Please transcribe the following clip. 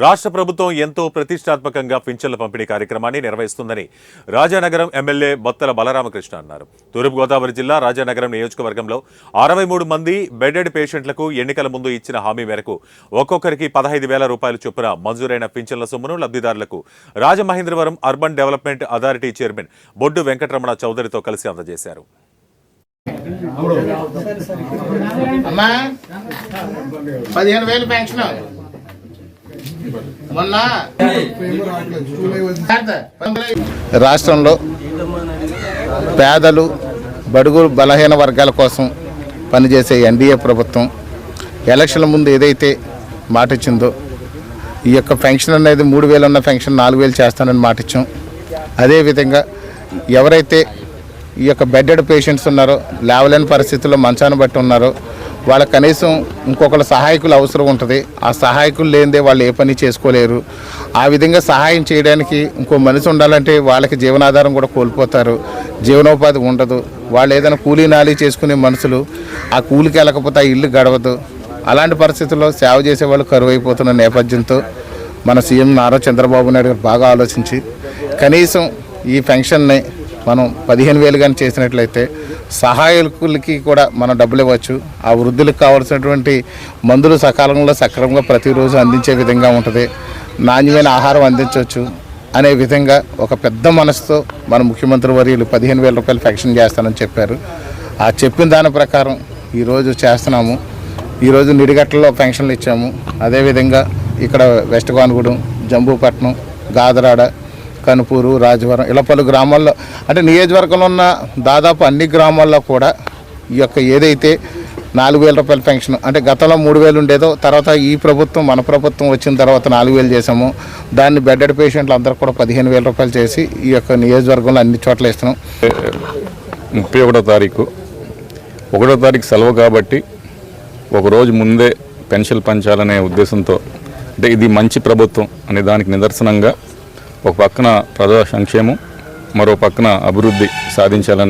రాష్ట్ర ప్రభుత్వం ఎంతో ప్రతిష్టాత్మకంగా పింఛన్ల పంపిణీ కార్యక్రమాన్ని నిర్వహిస్తుందని రాజానగరం ఎమ్మెల్యే బొత్తల బలరామకృష్ణ అన్నారు. తూర్పుగోదావరి జిల్లా రాజానగరం నియోజకవర్గంలో 63 మంది బెడెడ్ పేషెంట్లకు ఎన్నికల ముందు ఇచ్చిన హామీ మేరకు ఒక్కొక్కరికి 15,000 రూపాయల చొప్పున మంజూరైన పింఛన్ల సొమ్మును లబ్ధిదారులకు Rajamahendravaram urban development authority chairman Boddu Venkataramana చౌదరితో కలిసి అందజేశారు. రాష్ట్రంలో పేదలు బడుగు బలహీన వర్గాల కోసం పనిచేసే ఎన్డీఏ ప్రభుత్వం ఎలక్షన్ల ముందు ఏదైతే మాట ఇచ్చిందో ఈ యొక్క పెన్షన్ అనేది 3,000 ఉన్న పెన్షన్ 4,000 చేస్తానని మాట ఇచ్చాం. అదేవిధంగా ఎవరైతే ఈ యొక్క బెడెడ్ పేషెంట్స్ ఉన్నారో, లేవలేని పరిస్థితుల్లో మంచాన్ని బట్టి ఉన్నారో వాళ్ళకి కనీసం ఇంకొకరు సహాయకులు అవసరం ఉంటుంది. ఆ సహాయకులు లేనిదే వాళ్ళు ఏ పని చేసుకోలేరు. ఆ విధంగా సహాయం చేయడానికి ఇంకో మనిషి ఉండాలంటే వాళ్ళకి జీవనాధారం కూడా కోల్పోతారు, జీవనోపాధి ఉండదు. వాళ్ళు ఏదైనా కూలీ నాలి చేసుకునే మనుషులు ఆ కూలికి వెళ్ళకపోతే ఆ ఇల్లు గడవదు. అలాంటి పరిస్థితుల్లో సేవ చేసేవాళ్ళు కరువైపోతున్న నేపథ్యంతో మన సీఎం నారా చంద్రబాబు నాయుడు గారు బాగా ఆలోచించి కనీసం ఈ పెన్షన్ని మనం 15,000 కానీ చేసినట్లయితే సహాయకులకి కూడా మనం డబ్బులు ఇవ్వచ్చు. ఆ వృద్ధులకు కావాల్సినటువంటి మందులు సకాలంలో సక్రమంగా ప్రతిరోజు అందించే విధంగా ఉంటుంది. నాణ్యమైన ఆహారం అందించవచ్చు అనే విధంగా ఒక పెద్ద మనసుతో మన ముఖ్యమంత్రి వర్యులు 15,000 రూపాయలు పెన్షన్ చేస్తానని చెప్పారు. ఆ చెప్పిన దాని ప్రకారం ఈరోజు చేస్తున్నాము. ఈరోజు నిడిగట్టలో పెన్షన్లు ఇచ్చాము. అదేవిధంగా ఇక్కడ వెస్ట్ గానుగూడెం, జంబూపట్నం, గాదరాడ, కనుపూరు, రాజవరం ఇలా పలు గ్రామాల్లో అంటే నియోజకవర్గంలో ఉన్న దాదాపు అన్ని గ్రామాల్లో కూడా ఈ యొక్క ఏదైతే 4,000 రూపాయల పెన్షన్ అంటే గతంలో 3,000 ఉండేదో తర్వాత ఈ ప్రభుత్వం మన ప్రభుత్వం వచ్చిన తర్వాత 4,000 చేసాము. దాన్ని బెడెడ్ పేషెంట్లు అందరూ కూడా 15,000 రూపాయలు చేసి ఈ యొక్క నియోజకవర్గంలో అన్ని చోట్ల ఇస్తున్నాం. 31వ తారీఖు సెలవు కాబట్టి ఒకరోజు ముందే పెన్షన్ పంచాలనే ఉద్దేశంతో అంటే ఇది మంచి ప్రభుత్వం అనే దానికి నిదర్శనంగా ఒక పక్కన ప్రజా సంక్షేమం, మరో పక్కన అభివృద్ధి సాధించాలని